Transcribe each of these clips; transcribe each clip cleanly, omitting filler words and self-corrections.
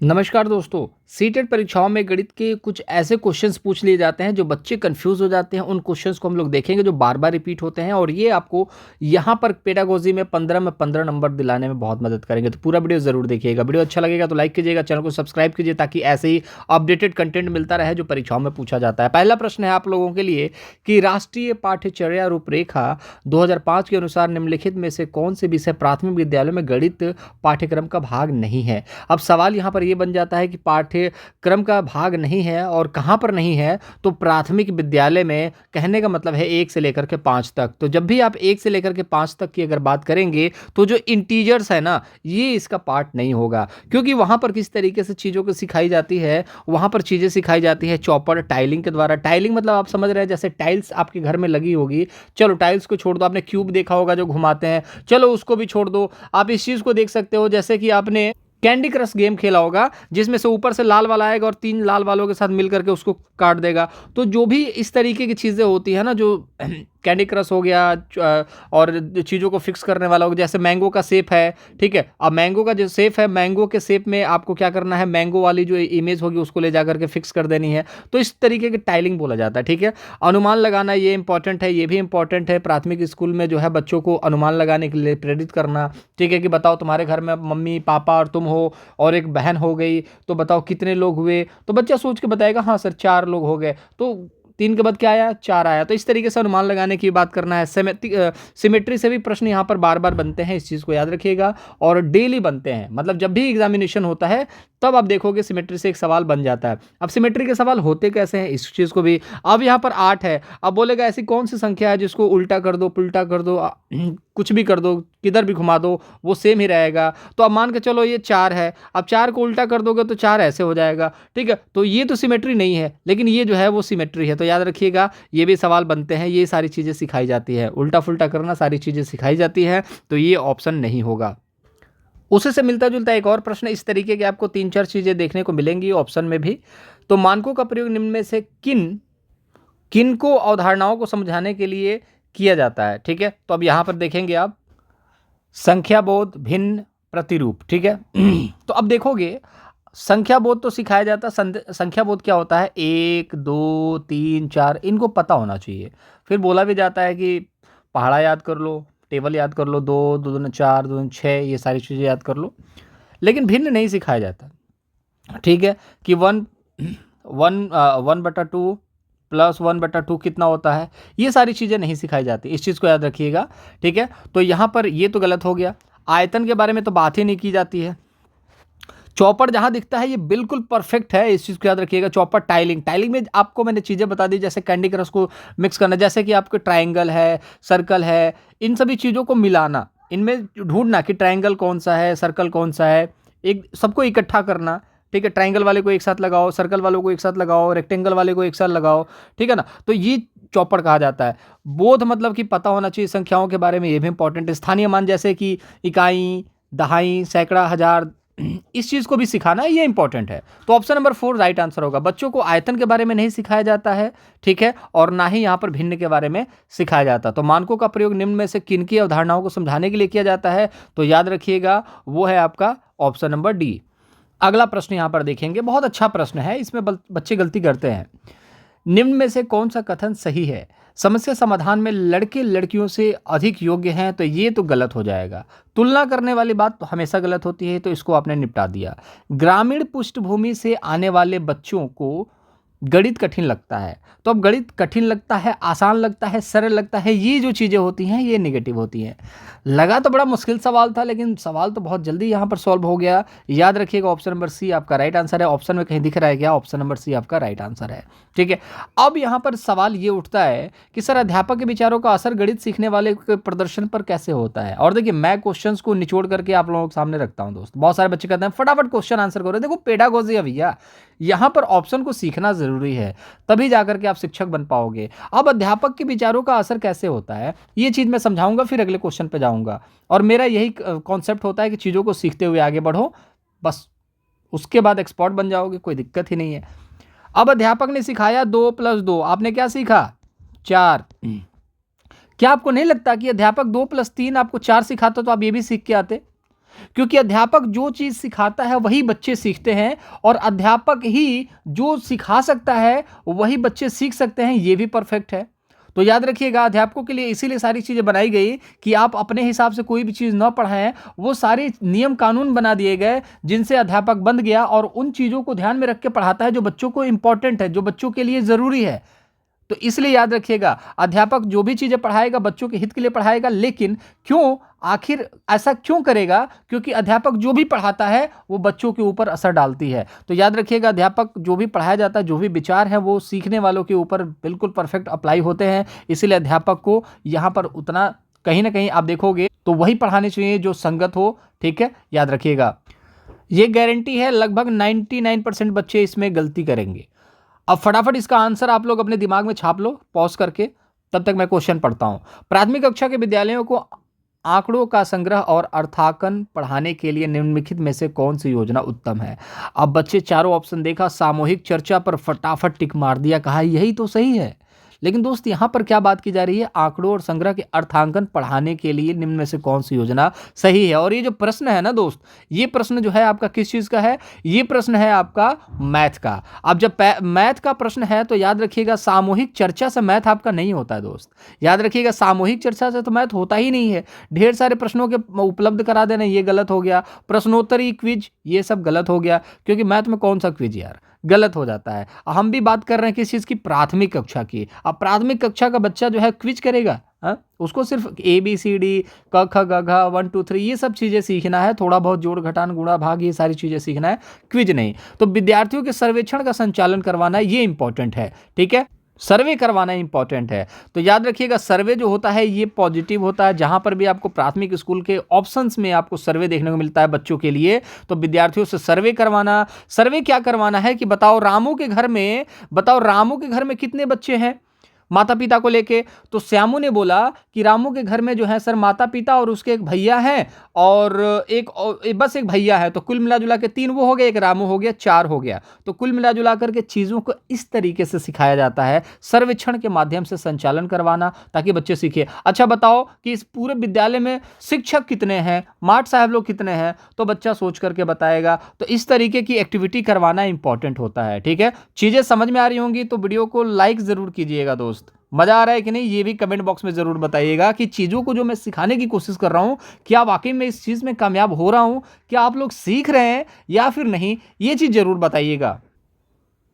नमस्कार दोस्तों। सीटेट परीक्षाओं में गणित के कुछ ऐसे क्वेश्चंस पूछ लिए जाते हैं जो बच्चे कंफ्यूज हो जाते हैं। उन क्वेश्चंस को हम लोग देखेंगे जो बार बार रिपीट होते हैं और ये आपको यहाँ पर पेडागोजी में 15 में 15 नंबर दिलाने में बहुत मदद करेंगे। तो पूरा वीडियो जरूर देखिएगा। वीडियो अच्छा लगेगा तो लाइक कीजिएगा, चैनल को सब्सक्राइब कीजिए ताकि ऐसे ही अपडेटेड कंटेंट मिलता रहे जो परीक्षाओं में पूछा जाता है। पहला प्रश्न है आप लोगों के लिए कि राष्ट्रीय पाठ्यचर्या रूपरेखा 2005 के अनुसार निम्नलिखित में से कौन से विषय प्राथमिक विद्यालयों में गणित पाठ्यक्रम का भाग नहीं है। अब सवाल यहाँ पर यह बन जाता है कि पाठ्यक्रम का भाग नहीं है और कहाँ पर नहीं है। तो प्राथमिक विद्यालय में कहने का मतलब है 1 से लेकर के 5 तक। तो जब भी आप 1 से लेकर के 5 तक की अगर बात करेंगे तो जो इंटीजर्स है ना, ये इसका पार्ट नहीं होगा, क्योंकि वहाँ पर किस तरीके से चीज़ों को सिखाई जाती है। वहाँ पर चीज़ें सिखाई जाती है चॉपर टाइलिंग के द्वारा। टाइलिंग मतलब आप समझ रहे हैं, जैसे टाइल्स आपके घर में लगी होगी, चलो टाइल्स को छोड़ दो, आपने क्यूब देखा होगा जो घुमाते हैं, चलो उसको भी छोड़ दो। आप इस चीज़ को देख सकते हो जैसे कि आपने कैंडी क्रश गेम खेला होगा, जिसमें से ऊपर से लाल वाला आएगा और 3 लाल वालों के साथ मिल करके उसको काट देगा। तो जो भी इस तरीके की चीज़ें होती है ना, जो कैंडी क्रश हो गया और चीज़ों को फिक्स करने वाला हो, जैसे मैंगो का शेप है, ठीक है। अब मैंगो का जो शेप है, मैंगो के शेप में आपको क्या करना है, मैंगो वाली जो इमेज होगी उसको ले जा करके फिक्स कर देनी है। तो इस तरीके की टाइलिंग बोला जाता है, ठीक है। अनुमान लगाना ये इंपॉर्टेंट है, ये भी इंपॉर्टेंट है। प्राथमिक स्कूल में जो है बच्चों को अनुमान लगाने के लिए प्रेरित करना, ठीक है। कि बताओ तुम्हारे घर में मम्मी पापा और तुम हो और एक बहन हो गई, तो बताओ कितने लोग हुए। तो बच्चा सोच के बताएगा हाँ सर 4 लोग हो गए। तो 3 के बाद क्या आया, 4 आया। तो इस तरीके से अनुमान लगाने की बात करना है। सिमेट्री से भी प्रश्न यहाँ पर बार बार बनते हैं, इस चीज़ को याद रखिएगा। और डेली बनते हैं, मतलब जब भी एग्जामिनेशन होता है तब आप देखोगे सिमेट्री से एक सवाल बन जाता है। अब सिमेट्री के सवाल होते कैसे हैं, इस चीज़ को भी। अब यहाँ पर 8 है, अब बोलेगा ऐसी कौन सी संख्या है जिसको उल्टा कर दो, पुल्टा कर दो, कुछ भी कर दो, किधर भी घुमा दो वो सेम ही रहेगा। तो अब मान के चलो ये 4 है, अब 4 को उल्टा कर दोगे तो 4 ऐसे हो जाएगा, ठीक है। तो ये तो सिमेट्री नहीं है, लेकिन ये जो है वो सिमेट्री है। तो याद रखिएगा, ये भी सवाल बनते हैं, ये सारी चीज़ें सिखाई जाती है, उल्टा फुल्टा करना सारी चीज़ें सिखाई जाती है। तो ये ऑप्शन नहीं होगा। उसी से मिलता जुलता एक और प्रश्न इस तरीके के आपको 3-4 चीज़ें देखने को मिलेंगी ऑप्शन में भी। तो मानकों का प्रयोग निम्न में से किन किन को अवधारणाओं को समझाने के लिए किया जाता है, ठीक है। तो अब यहाँ पर देखेंगे आप संख्या बोध, भिन्न, प्रतिरूप, ठीक है। तो अब देखोगे संख्या बोध तो सिखाया जाता है। संख्या बोध क्या होता है, 1 2 3 4 इनको पता होना चाहिए। फिर बोला भी जाता है कि पहाड़ा याद कर लो, टेबल याद कर लो, 2 2 दूनी 4 2 दूनी 6, ये सारी चीज़ें याद कर लो। लेकिन भिन्न नहीं सिखाया जाता, ठीक है। कि 1/2 प्लस 1/2 कितना होता है, ये सारी चीज़ें नहीं सिखाई जाती, इस चीज़ को याद रखिएगा, ठीक है। तो यहाँ पर ये तो गलत हो गया। आयतन के बारे में तो बात ही नहीं की जाती है। चौपड़ जहाँ दिखता है ये बिल्कुल परफेक्ट है, इस चीज़ को याद रखिएगा। चौपड़ टाइलिंग में आपको मैंने चीज़ें बता दी, जैसे कैंडी क्रश को मिक्स करना, जैसे कि आपके ट्राइंगल है, सर्कल है, इन सभी चीज़ों को मिलाना, इनमें ढूंढना कि ट्राइंगल कौन सा है, सर्कल कौन सा है, एक सबको इकट्ठा करना, ठीक है। ट्राइंगल वाले को एक साथ लगाओ, सर्कल वालों को एक साथ लगाओ, रेक्टेंगल वाले को एक साथ लगाओ, ठीक है ना। तो ये चौपड़ कहा जाता है। बोध मतलब कि पता होना चाहिए संख्याओं के बारे में, ये भी इंपॉर्टेंट है। स्थानीय मान जैसे कि इकाई, दहाई, सैकड़ा, हजार, इस चीज़ को भी सिखाना ये इंपॉर्टेंट है। तो ऑप्शन नंबर 4 राइट आंसर होगा। बच्चों को आयतन के बारे में नहीं सिखाया जाता है, ठीक है, और ना ही यहाँ पर भिन्न के बारे में सिखाया जाता। तो मानकों का प्रयोग निम्न में से किन की अवधारणाओं को समझाने के लिए किया जाता है, तो याद रखिएगा वो है आपका ऑप्शन नंबर डी। अगला प्रश्न यहाँ पर देखेंगे, बहुत अच्छा प्रश्न है, इसमें बच्चे गलती करते हैं। निम्न में से कौन सा कथन सही है, समस्या समाधान में लड़के लड़कियों से अधिक योग्य हैं, तो ये तो गलत हो जाएगा। तुलना करने वाली बात तो हमेशा गलत होती है, तो इसको आपने निपटा दिया। ग्रामीण पृष्ठभूमि से आने वाले बच्चों को गणित कठिन लगता है, तो अब गणित कठिन लगता है, आसान लगता है, सरल लगता है, ये जो चीज़ें होती हैं ये नेगेटिव होती हैं। लगा तो बड़ा मुश्किल सवाल था, लेकिन सवाल तो बहुत जल्दी यहाँ पर सॉल्व हो गया। याद रखिएगा ऑप्शन नंबर सी आपका राइट आंसर है। ऑप्शन में कहीं दिख रहा है क्या, ऑप्शन नंबर सी आपका राइट आंसर है, ठीक है। अब यहाँ पर सवाल ये उठता है कि सर अध्यापक के विचारों का असर गणित सीखने वाले के प्रदर्शन पर कैसे होता है। और देखिए मैं क्वेश्चंस को निचोड़ करके आप लोगों के सामने रखता हूँ दोस्त। बहुत सारे बच्चे कहते हैं फटाफट क्वेश्चन आंसर करो। देखो पेडागोजी है भैया, यहाँ पर ऑप्शन को सीखना जरूरी है, तभी जाकर के आप शिक्षक बन पाओगे। अब अध्यापक के विचारों का असर कैसे होता है ये चीज़ मैं समझाऊंगा, फिर अगले क्वेश्चन पे जाऊंगा। और मेरा यही कॉन्सेप्ट होता है कि चीज़ों को सीखते हुए आगे बढ़ो, बस उसके बाद एक्सपर्ट बन जाओगे, कोई दिक्कत ही नहीं है। अब अध्यापक ने सिखाया 2 + 2, आपने क्या सीखा 4। क्या आपको नहीं लगता कि अध्यापक 2 + 3 आपको 4 सिखाता तो आप ये भी सीख के आते। क्योंकि अध्यापक जो चीज़ सिखाता है वही बच्चे सीखते हैं, और अध्यापक ही जो सिखा सकता है वही बच्चे सीख सकते हैं, ये भी परफेक्ट है। तो याद रखिएगा, अध्यापकों के लिए इसीलिए सारी चीज़ें बनाई गई कि आप अपने हिसाब से कोई भी चीज़ न पढ़ाएं। वो सारे नियम कानून बना दिए गए जिनसे अध्यापक बन गया और उन चीज़ों को ध्यान में रख के पढ़ाता है जो बच्चों को इंपॉर्टेंट है, जो बच्चों के लिए ज़रूरी है। तो इसलिए याद रखिएगा, अध्यापक जो भी चीज़ें पढ़ाएगा बच्चों के हित के लिए पढ़ाएगा। लेकिन क्यों, आखिर ऐसा क्यों करेगा? क्योंकि अध्यापक जो भी पढ़ाता है वो बच्चों के ऊपर असर डालती है। तो याद रखिएगा, अध्यापक जो भी पढ़ाया जाता है, जो भी विचार है वो सीखने वालों के ऊपर बिल्कुल परफेक्ट अप्लाई होते हैं। इसीलिए अध्यापक को यहाँ पर उतना कहीं ना कहीं आप देखोगे तो वही पढ़ाने चाहिए जो संगत हो। ठीक है, याद रखिएगा, ये गारंटी है लगभग 99% बच्चे इसमें गलती करेंगे। अब फटाफट इसका आंसर आप लोग अपने दिमाग में छाप लो पॉज करके, तब तक मैं क्वेश्चन पढ़ता हूं। प्राथमिक कक्षा के विद्यालयों को आंकड़ों का संग्रह और अर्थांकन पढ़ाने के लिए निम्नलिखित में से कौन सी योजना उत्तम है? अब बच्चे चारों ऑप्शन देखा, सामूहिक चर्चा पर फटाफट टिक मार दिया, कहा यही तो सही है। लेकिन दोस्त यहाँ पर क्या बात की जा रही है? आंकड़ों और संग्रह के अर्थांकन पढ़ाने के लिए निम्न में से कौन सी योजना सही है? और ये जो प्रश्न है ना दोस्त, ये प्रश्न जो है आपका किस चीज़ का है? ये प्रश्न है आपका मैथ का। अब जब मैथ का प्रश्न है तो याद रखिएगा, सामूहिक चर्चा से मैथ आपका नहीं होता है दोस्त। याद रखिएगा, सामूहिक चर्चा से तो मैथ होता ही नहीं है। ढेर सारे प्रश्नों के उपलब्ध करा देना, ये गलत हो गया। प्रश्नोत्तरी क्विज, ये सब गलत हो गया, क्योंकि मैथ में कौन सा क्विज यार, गलत हो जाता है। हम भी बात कर रहे हैं किस चीज़ की? प्राथमिक कक्षा की। अब प्राथमिक कक्षा का बच्चा जो है क्विज करेगा? उसको सिर्फ ABCD, क ख ग घ 1 2 3 ये सब चीज़ें सीखना है, थोड़ा बहुत जोड़ घटान गुणा भाग ये सारी चीज़ें सीखना है, क्विज नहीं। तो विद्यार्थियों के सर्वेक्षण का संचालन करवाना ये इंपॉर्टेंट है। ठीक है, सर्वे करवाना इंपॉर्टेंट है। तो याद रखिएगा, सर्वे जो होता है ये पॉजिटिव होता है। जहां पर भी आपको प्राथमिक स्कूल के ऑप्शंस में आपको सर्वे देखने को मिलता है बच्चों के लिए, तो विद्यार्थियों से सर्वे करवाना। सर्वे क्या करवाना है कि बताओ रामू के घर में कितने बच्चे हैं माता पिता को लेके? तो श्यामू ने बोला कि रामू के घर में जो है सर माता पिता और उसके एक भैया हैं, और बस एक भैया है। तो कुल मिला जुला के 3 वो हो गए, एक रामू हो गया, 4 हो गया। तो कुल मिला जुला करके चीज़ों को इस तरीके से सिखाया जाता है, सर्वेक्षण के माध्यम से संचालन करवाना, ताकि बच्चे सीखे। अच्छा बताओ कि इस पूरे विद्यालय में शिक्षक कितने हैं, माठ साहब लोग कितने हैं? तो बच्चा सोच करके बताएगा। तो इस तरीके की एक्टिविटी करवाना इंपॉर्टेंट होता है। ठीक है, चीज़ें समझ में आ रही होंगी तो वीडियो को लाइक ज़रूर कीजिएगा दोस्त। मजा आ रहा है कि नहीं, ये भी कमेंट बॉक्स में जरूर बताइएगा कि चीज़ों को जो मैं सिखाने की कोशिश कर रहा हूं, क्या वाकई में इस चीज़ में कामयाब हो रहा हूं, क्या आप लोग सीख रहे हैं या फिर नहीं, ये चीज़ जरूर बताइएगा।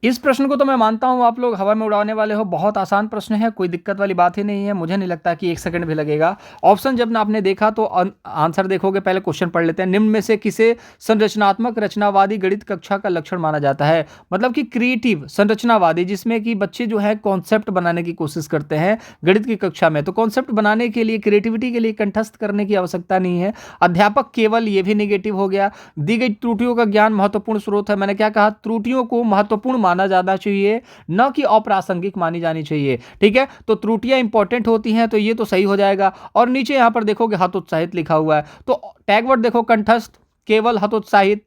इस प्रश्न को तो मैं मानता हूं आप लोग हवा में उड़ाने वाले हो, बहुत आसान प्रश्न है, कोई दिक्कत वाली बात ही नहीं है। मुझे नहीं लगता कि 1 सेकंड भी लगेगा। ऑप्शन जब ना आपने देखा तो आंसर देखोगे। पहले क्वेश्चन पढ़ लेते हैं। निम्न में से किसे संरचनात्मक रचनावादी गणित कक्षा का लक्षण माना जाता है? मतलब कि क्रिएटिव संरचनावादी, जिसमें कि बच्चे जो है कॉन्सेप्ट बनाने की कोशिश करते हैं गणित की कक्षा में। तो कॉन्सेप्ट बनाने के लिए, क्रिएटिविटी के लिए कंठस्थ करने की आवश्यकता नहीं है। अध्यापक केवल, ये भी निगेटिव हो गया। दी गई त्रुटियों का ज्ञान महत्वपूर्ण स्रोत है। मैंने क्या कहा? त्रुटियों को महत्वपूर्ण माना जाना चाहिए, न कि अप्रासंगिक मानी जानी चाहिए। ठीक है, तो त्रुटियां इंपॉर्टेंट होती हैं, तो ये तो सही हो जाएगा। और नीचे यहां पर देखोगे हतोत्साहित लिखा हुआ है, तो टैग वर्ड देखो, कंठस्थ, केवल, हतोत्साहित,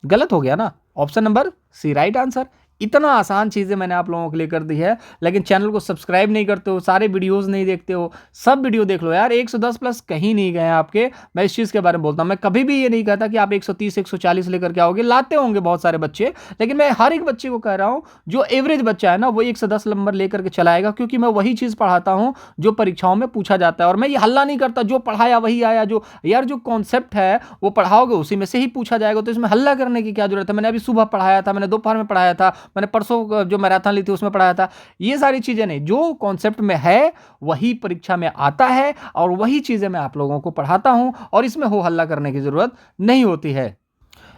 गलत हो गया ना। Option number C right answer. इतना आसान चीज़ें मैंने आप लोगों के लिए कर दी है, लेकिन चैनल को सब्सक्राइब नहीं करते हो, सारे वीडियोस नहीं देखते हो। सब वीडियो देख लो यार, 110 प्लस कहीं नहीं गए आपके। मैं इस चीज़ के बारे में बोलता हूँ। मैं कभी भी ये नहीं कहता कि आप 130 140 लेकर के आओगे, लाते होंगे बहुत सारे बच्चे, लेकिन मैं हर एक बच्चे को कह रहा हूँ जो एवरेज बच्चा है ना, वो 110 नंबर लेकर के चलाएगा, क्योंकि मैं वही चीज़ पढ़ाता हूँ जो परीक्षाओं में पूछा जाता है। और मैं ये हल्ला नहीं करता, जो पढ़ाया वही आया। जो यार जो कॉन्सेप्ट है वो पढ़ाओगे उसी में से ही पूछा जाएगा, तो इसमें हल्ला करने की क्या जरूरत है? मैंने अभी सुबह पढ़ाया था, मैंने दोपहर में पढ़ाया था, मैंने परसों जो मैराथन ली थी उसमें पढ़ाया था। ये सारी चीजें नहीं, जो कॉन्सेप्ट में है वही परीक्षा में आता है, और वही चीजें मैं आप लोगों को पढ़ाता हूं, और इसमें हो हल्ला करने की जरूरत नहीं होती है।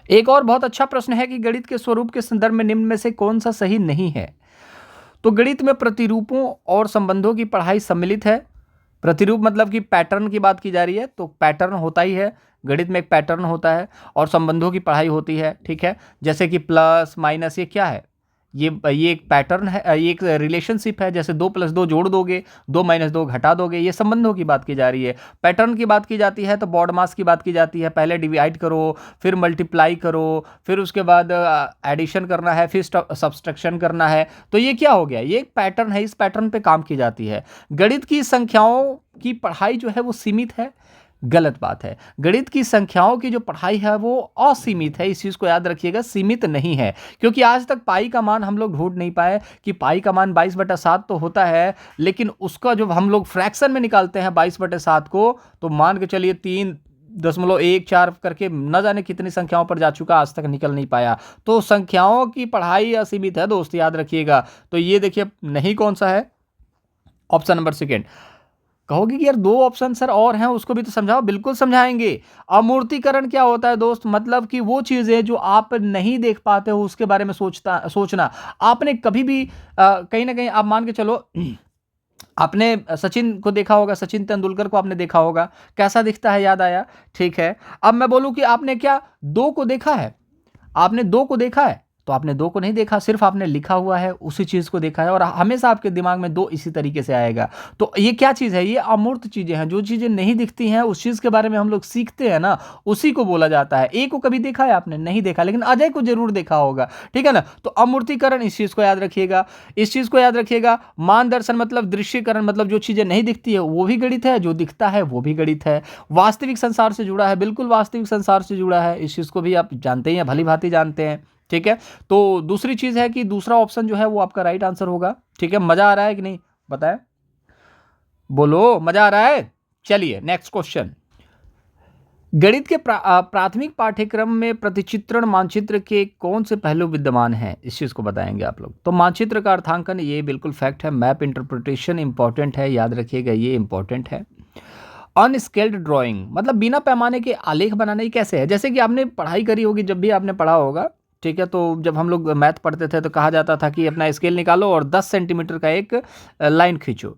एक और बहुत अच्छा प्रश्न है कि गणित के स्वरूप के संदर्भ में निम्न में से कौन सा सही नहीं है? तो गणित में प्रतिरूपों और संबंधों की पढ़ाई सम्मिलित है। प्रतिरूप मतलब कि पैटर्न की बात की जा रही है, तो पैटर्न होता ही है, गणित में एक पैटर्न होता है, और संबंधों की पढ़ाई होती है। ठीक है, जैसे कि प्लस माइनस, ये क्या है? ये एक पैटर्न है, ये एक रिलेशनशिप है। जैसे 2 + 2 जोड़ दोगे, 2 - 2 घटा दोगे, ये संबंधों की बात की जा रही है। पैटर्न की बात की जाती है तो बॉड मास की बात की जाती है। पहले डिवाइड करो, फिर मल्टीप्लाई करो, फिर उसके बाद एडिशन करना है, फिर सब्सट्रैक्शन करना है। तो ये क्या हो गया? ये एक पैटर्न है, इस पैटर्न पे काम की जाती है। गणित की संख्याओं की पढ़ाई जो है वो सीमित है। गलत बात है। गणित की संख्याओं की जो पढ़ाई है वो असीमित है, इस चीज़ को याद रखिएगा, सीमित नहीं है। क्योंकि आज तक पाई का मान हम लोग ढूंढ नहीं पाए कि पाई का मान 22/7 तो होता है, लेकिन उसका जो हम लोग फ्रैक्शन में निकालते हैं 22/7 को, तो मान के चलिए 3.14 करके न जाने कितनी संख्याओं पर जा चुका, आज तक निकल नहीं पाया। तो संख्याओं की पढ़ाई असीमित है दोस्त, याद रखिएगा। तो ये देखिए नहीं कौन सा है, ऑप्शन नंबर सेकेंड। कहोगे कि यार दो ऑप्शन सर और हैं, उसको भी तो समझाओ। बिल्कुल समझाएंगे। अमूर्तीकरण क्या होता है दोस्त? मतलब कि वो चीजें जो आप नहीं देख पाते हो उसके बारे में सोचना। आपने कभी भी कहीं ना कहीं आप मान के चलो आपने सचिन को देखा होगा, सचिन तेंदुलकर को आपने देखा होगा, कैसा दिखता है, याद आया? ठीक है, अब मैं बोलूं कि आपने क्या दो को देखा है? आपने दो को देखा है? तो आपने दो को नहीं देखा, सिर्फ आपने लिखा हुआ है उसी चीज को देखा है, और हमेशा आपके दिमाग में दो इसी तरीके से आएगा। तो ये क्या चीज है? ये अमूर्त चीजें हैं, जो चीजें नहीं दिखती हैं, उस चीज के बारे में हम लोग सीखते हैं ना, उसी को बोला जाता है। ए को कभी देखा है आपने? नहीं देखा, लेकिन अजय को जरूर देखा होगा, ठीक है ना? तो अमूर्तीकरण, इस चीज को याद रखिएगा, इस चीज को याद रखिएगा। मानदर्शन मतलब दृश्यकरण, मतलब जो चीजें नहीं दिखती है वो भी गणित है, जो दिखता है वो भी गणित है। वास्तविक संसार से जुड़ा है, बिल्कुल वास्तविक संसार से जुड़ा है, इस चीज को भी आप जानते ही हैं, भली भांति जानते हैं, ठीक है। तो दूसरी चीज है कि दूसरा ऑप्शन जो है वो आपका राइट आंसर होगा, ठीक है। मजा आ रहा है कि नहीं बताएं? बोलो, मजा आ रहा है? चलिए नेक्स्ट क्वेश्चन। गणित के प्राथमिक पाठ्यक्रम में प्रतिचित्रण मानचित्र के कौन से पहलू विद्यमान हैं, इस चीज को बताएंगे आप लोग। तो मानचित्र का अर्थांकन, ये बिल्कुल फैक्ट है। मैप इंटरप्रिटेशन इंपॉर्टेंट है, याद रखिएगा, ये इंपॉर्टेंट है। अनस्केल्ड ड्राइंग मतलब बिना पैमाने के आलेख बनाना, ये कैसे है? जैसे कि आपने पढ़ाई करी होगी, जब भी आपने पढ़ा होगा, ठीक है। तो जब हम लोग मैथ पढ़ते थे तो कहा जाता था कि अपना स्केल निकालो और 10 सेंटीमीटर का एक लाइन खींचो।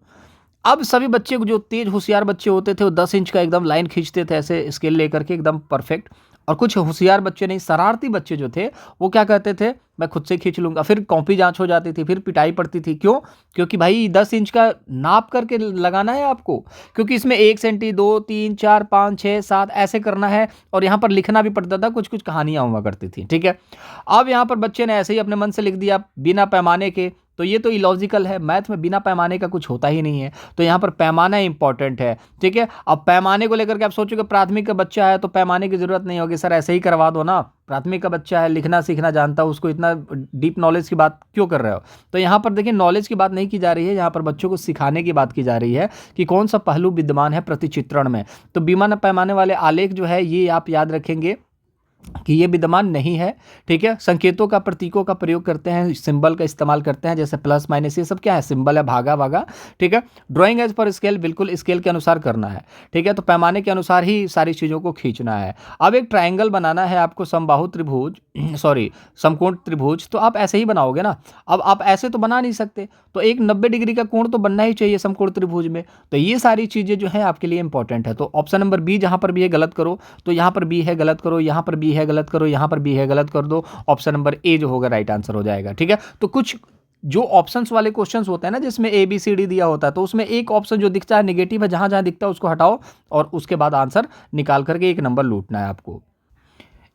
अब सभी बच्चे को, जो तेज होशियार बच्चे होते थे, वो 10 इंच का एकदम लाइन खींचते थे ऐसे स्केल लेकर के, एकदम परफेक्ट। और कुछ होशियार बच्चे नहीं, शरारती बच्चे जो थे, वो क्या कहते थे, मैं खुद से खींच लूंगा। फिर कॉपी जांच हो जाती थी, फिर पिटाई पड़ती थी। क्यों? क्योंकि भाई 10 इंच का नाप करके लगाना है आपको, क्योंकि इसमें 1 सेंटी, 2, 3, 4, 5, 6, 7 ऐसे करना है, और यहाँ पर लिखना भी पड़ता था, कुछ कुछ कहानियां हुआ करती थी, ठीक है। अब यहाँ पर बच्चे ने ऐसे ही अपने मन से लिख दिया बिना पैमाने के, तो ये तो इलॉजिकल है। मैथ में बिना पैमाने का कुछ होता ही नहीं है, तो यहाँ पर पैमाना इंपॉर्टेंट है, ठीक है। अब पैमाने को लेकर के आप सोचोगे प्राथमिक का बच्चा है तो पैमाने की जरूरत नहीं होगी, सर ऐसे ही करवा दो ना, प्राथमिक का बच्चा है, लिखना सीखना जानता है, उसको इतना डीप नॉलेज की बात क्यों कर रहे हो? तो यहाँ पर देखिए नॉलेज की बात नहीं की जा रही है, यहाँ पर बच्चों को सिखाने की बात की जा रही है कि कौन सा पहलू विद्यमान है प्रतिचित्रण में। तो बिना पैमाने वाले आलेख जो है, ये आप याद रखेंगे कि ये विद्यमान नहीं है, ठीक है। संकेतों का, प्रतीकों का प्रयोग करते हैं, सिंबल का इस्तेमाल करते हैं, जैसे प्लस माइनस, ये सब क्या है? सिंबल है, भागा भागा, ठीक है। ड्राइंग एज पर स्केल, बिल्कुल स्केल के अनुसार करना है, ठीक है। तो पैमाने के अनुसार ही सारी चीज़ों को खींचना है। अब एक ट्रायंगल बनाना है आपको, समबाहु त्रिभुज, सॉरी समकोण त्रिभुज, तो आप ऐसे ही बनाओगे ना। अब आप ऐसे तो बना नहीं सकते, तो एक 90 डिग्री का कोण तो बनना ही चाहिए समकोण त्रिभुज में। तो ये सारी चीज़ें जो है आपके लिए इंपॉर्टेंट है। तो ऑप्शन नंबर बी जहाँ पर भी है गलत करो, तो यहाँ पर बी है गलत करो, यहाँ पर बी है गलत करो, यहाँ पर बी है गलत कर दो। ऑप्शन नंबर ए जो होगा राइट आंसर हो जाएगा, ठीक है। तो कुछ जो ऑप्शंस वाले क्वेश्चंस होते हैं ना, जिसमें ए बी सी डी दिया होता है, तो उसमें एक ऑप्शन जो दिखता है नेगेटिव है, जहां जहां दिखता है उसको हटाओ, और उसके बाद आंसर निकाल करके एक नंबर लूटना है आपको।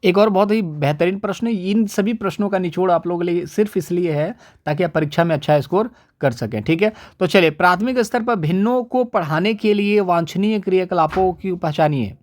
एक और बहुत ही बेहतरीन प्रश्न, इन सभी प्रश्नों का निचोड़ आप लोगों के लिए सिर्फ इसलिए है ताकि आप परीक्षा में अच्छा स्कोर कर सकें, ठीक है। तो चलिए, प्राथमिक स्तर पर भिन्नों को पढ़ाने के लिए वांछनीय क्रियाकलापों की पहचानिए।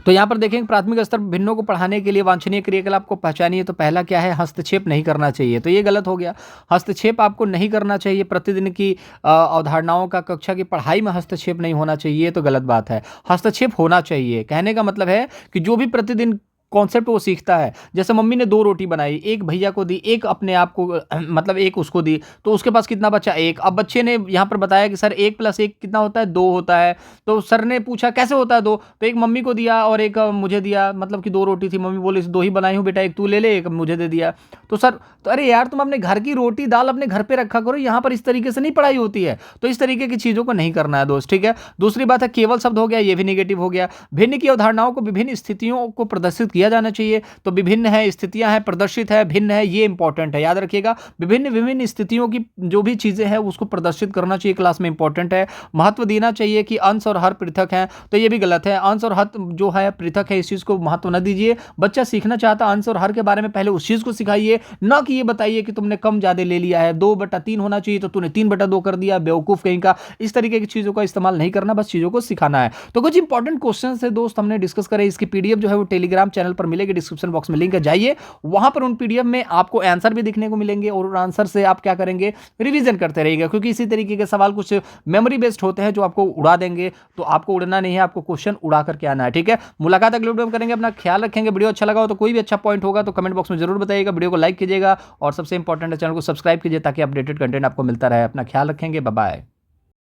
तो यहाँ पर देखेंगे प्राथमिक स्तर पर भिन्नों को पढ़ाने के लिए वांछनीय क्रियाकलाप को पहचानिए। तो पहला क्या है? हस्तक्षेप नहीं करना चाहिए, तो ये गलत हो गया। हस्तक्षेप आपको नहीं करना चाहिए, प्रतिदिन की अवधारणाओं का, कक्षा की पढ़ाई में हस्तक्षेप नहीं होना चाहिए, तो गलत बात है। हस्तक्षेप होना चाहिए, कहने का मतलब है कि जो भी प्रतिदिन कॉन्सेप्ट वो सीखता है, जैसे मम्मी ने 2 रोटी बनाई, एक भैया को दी, एक अपने आप को, मतलब एक उसको दी, तो उसके पास कितना बचा? 1। अब बच्चे ने यहाँ पर बताया कि सर 1 + 1 कितना होता है? 2 होता है। तो सर ने पूछा कैसे होता है 2? तो एक मम्मी को दिया और एक मुझे दिया, मतलब कि 2 रोटी थी, मम्मी बोली 2 ही बनाई हूँ बेटा, एक तू ले ले, एक मुझे दे दिया। तो सर, तो अरे यार तुम अपने घर की रोटी दाल अपने घर पे रखा करो, यहाँ पर इस तरीके से नहीं पढ़ाई होती है। तो इस तरीके की चीज़ों को नहीं करना है दोस्त, ठीक है। दूसरी बात है केवल शब्द हो गया, ये भी निगेटिव हो गया। भिन्न की अवधारणाओं को विभिन्न स्थितियों को प्रदर्शित किया दिया जाना चाहिए। तो विभिन्न है, स्थितियां हैं, प्रदर्शित है, भिन्न है, ये इंपॉर्टेंट है, याद रखिएगा। विभिन्न विभिन्न स्थितियों की जो भी चीजें हैं उसको प्रदर्शित करना चाहिए क्लास में, इंपॉर्टेंट है। महत्व देना चाहिए कि अंश और हर पृथक है, तो ये भी गलत है। अंश और हर जो है पृथक है, इस चीज को महत्व न दीजिए। बच्चा सीखना चाहता अंश और हर के बारे में, पहले उस चीज को सिखाइए, ना कि ये बताइए कि तुमने कम ज्यादा ले लिया है, 2/3 होना चाहिए तो तूने 3/2 कर दिया, बेवकूफ कहीं का। इस तरीके की चीजों का इस्तेमाल नहीं करना, बस चीजों को सिखाना है। तो कुछ इंपॉर्टेंट क्वेश्चन है दोस्त हमने डिस्कस करे। इसकी पीडीएफ जो है वो टेलीग्राम चैनल पर मिलेगी, डिस्क्रिप्शन बॉक्स में लिंक है, जाइए वहां पर उन पीडीएफ में आपको आंसर भी दिखने को मिलेंगे और आंसर से आप क्या करेंगे, रिवीजन करते रहिएगा, क्योंकि इसी तरीके के सवाल कुछ मेमोरी बेस्ड होते हैं जो आपको उड़ा देंगे। तो आपको उड़ना नहीं है, आपको क्वेश्चन उड़ा करके आना है, ठीक है। मुलाकात अगले वीडियो में करेंगे, अपना ख्याल रखेंगे। वीडियो अच्छा लगा हो तो कोई भी अच्छा पॉइंट होगा तो कमेंट बॉक्स में जरूर बताइएगा, वीडियो को लाइक कीजिएगा और सबसे इंपॉर्टेंट है चैनल को सब्सक्राइब कीजिए ताकि अपडेटेड कंटेंट आपको मिलता रहे। अपना ख्याल रखेंगे, बाय बाय।